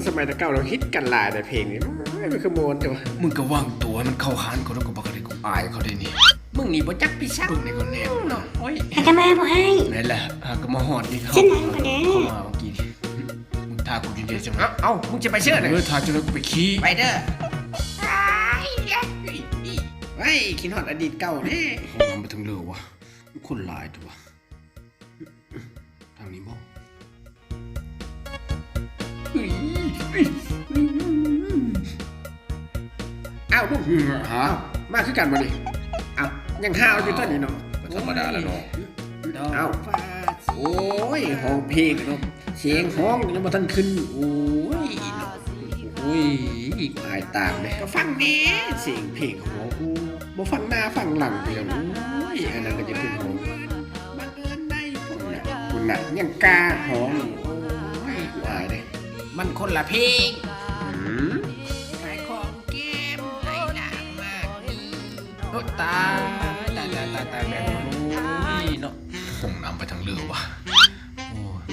สมัยตะเก่าเราฮิตกันหลายแต่เพลงนี้ไม่คือโมนจ้ะ มึงก็วางตัวมันเข้าหานเขาแล้วก็บอกอะไรกูอายเขาได้นี่ มึงนี่บ่จักพี่ซัก มึงนี่ก็แนมเนาะ โอ้ย หากะมาบ่ให้ นั่นแหละหากมาหอดนี่เขา เส้นหลังก่อนเด้อ เข้ามาเมื่อกี้นี่มึงทากูอยู่เดียวจัง เอ้ามึงจะไปเชื่อเลย ทาจนแล้วกูไปขี้ ไปเด้อไอ้คิดฮอดอดีตเก่าเด้ ห้องน้ำไปทั้งเรือวะคนหลายตัวทางนี้บอก อ้าวลูก ฮะ มาคือกันบ่นี่อ้าวยังห้าวอยู่ตอนนี้เนาะ ธรรมดาแล้วเนาะ เอ้าโอ้ยห้องเพลงเนาะเสียงห้องยังบ่ทันขึ้นโอ้ยเนาะโอ้ยอายตามเลยก็ฟังแหน่เสียงเพลงของกูบ่ฟังหน้าฟังหลังเดียวโอ้ยอันนั้นก็จะขึ้นห้องบังเอิญได้คุณน่ะยังกล้าห้องโอ้ยกูอายเด้ มันคนละเพลง อืม ขายของเกมไหลหลากมากนี่ โอ้ตายแบบนี้โอ้ยเนาะห้องน้ำไปทางเรือวะโอ้ย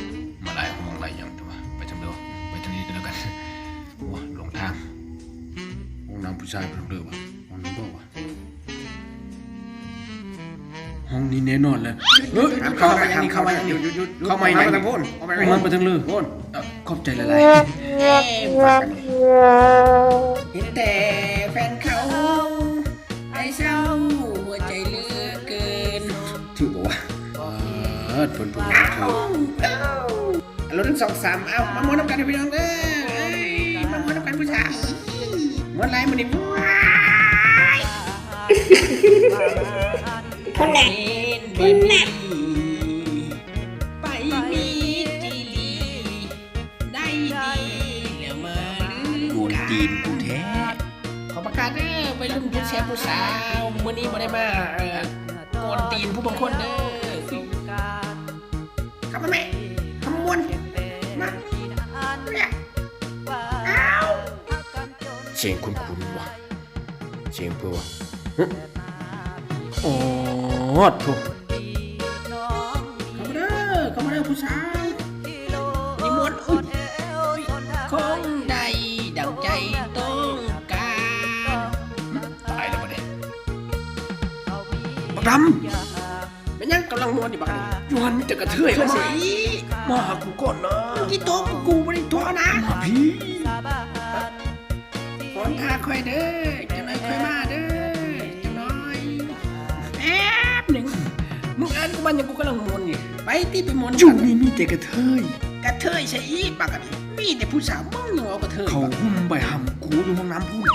มาหลายห้องหลายอย่างแต่ว่าไปทางเรือไปทางนี้ก็แล้วกันโอ้ยหลงทางห้องน้ำผู้ชายไปทางเรือวะห้องนี้บอกวะห้องนี้แน่นอนเลยเฮ้ย เข้ามาอย่างนี้เข้ามาอย่างนี้หยุดเข้ามาอย่างนี้พูดเข้ามาอย่าง มัน นี้ ไปทางเรือ พูด ขอบใจหลาย เห็นแต่แฟนเขาไอ้เศร้าหัวใจเหลือเกิน ๆถือบอกว่าเพิ่นพูดเธอ รถทั้ง2-3เอามาม้วนน้ำกันพี่น้องเด้อมาม้วนน้ำกันผู้ชายม้วนไรมันนี่ คนน่ะ คุณน่ะไปมีจีรีได้ดีแล้วมา โกนตีนกูแท้ ขอประกาศเด้อไปรุ่นผู้แชร์ผู้สาวมื้อนี้บ่ได้มาโกนตีนผู้บางคนเด้อ เข้ามาแม่ขมวนมาเนี่ย เสียงคุ้นๆว่ะเสียงเพื่อวะโอ้ถูก เข้ามาเด้อผู้สาว นิมนต์คงได้ดังใจต้องการ ตายแล้วปะเนี่ย บักดำเป็นยังกำลังม้วนอยู่บักนี่ ยวนมีแต่กระเทย เพื่อ เข้า สิ มาหากูก่อนนะ ที่โต๊ะกูไม่ได้โต๊ะนะ มาพี่ ฝนพาคอยเด้อจะน้อยคอยมาเด้อจะน้อยแป๊บหนึ่งมึงอ่านกูมันยังกูกำลังม้วนอยู่ไปที่ไปม้วน อยู่นี่มีแต่กระเทย กระเทยใช่อีบักอันนี้มีแต่ผู้สาวมึงยังเอากระเทย เขาหุ้มใบหำกูอยู่ห้องน้ำพูด